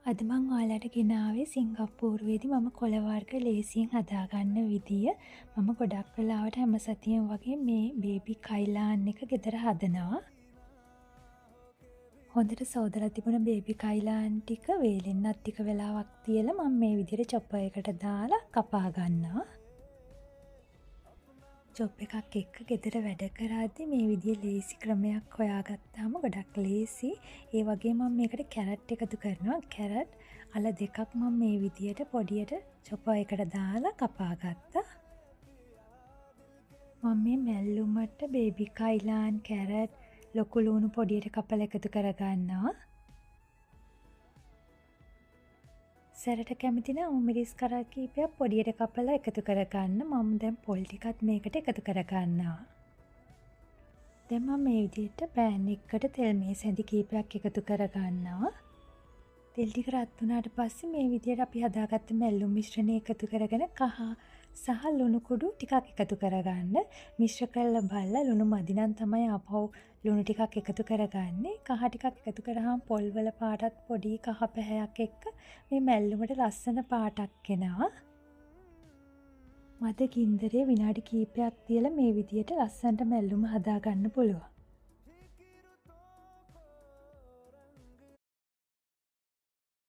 අද මං ඔයාලට ගෙනාවේ සිංගප්පූරුවේදී මම කොළ වර්ග ලේසියෙන් හදාගන්න විදිය. මම ගොඩක් වෙලාවට හැම සතියෙම වගේ මේ බේබි කයිලාන් එක ගෙදර හදනවා. හොඳට සෝදලා තිබුණ බේබි කයිලාන් ටික වේලෙන්නත් ටික වෙලාවක් තියලා මම මේ විදිහට චොපර් එකට දාලා කපා ගන්නවා. චොප් එකක් එක්ක ගෙදර වැඩ කරද්දි මේ විදිහේ ලේසි ක්‍රමයක් හොයාගත්තාම ගොඩක් ලේසි. ඒ වගේම මම මේකට කැරට් එකතු කරනවා. කැරට් අල දෙකක් මම මේ විදිහට පොඩියට චොපර් එකට දාලා කපා ගත්තා. මම මේ මැල්ලුමට බේබි කයිලාන් කැරට් ලොකු ලුණු පොඩියට කපලා එකතු කරගන්නවා. සැරට කැමති නම් උමිරිස් කරල් කීපයක් පොඩියට කපලා එකතු කරගන්න. මම දැන් පොල් ටිකත් මේකට එකතු කරගන්නවා. දැන් මම මේ විදිහට පෑන් එකකට තෙල් මේස් හැඳි කීපයක් එකතු කරගන්නවා. තෙල් ටික රත් වුණාට පස්සේ මේ විදිහට අපි හදාගත්ත මැල්ලුම් මිශ්‍රණය එකතු කරගෙන කහ සහ ලුණු කුඩු ටිකක් එකතු කරගන්න. මිශ්‍ර කරලා බලලා ලුණු මදි නම් තමයි ආපහු ලුණු ටිකක් එකතු කරගන්නේ. කහ ටිකක් එකතු කරාම පොල් වල පාටත් පොඩි කහ පැහැයක් එක්ක මේ මැල්ලුමට ලස්සන පාටක් එනවා. මද ගින්දරේ විනාඩි කිහිපයක් තියලා මේ විදිහට ලස්සනට මැල්ලුම හදාගන්න පුළුවන්.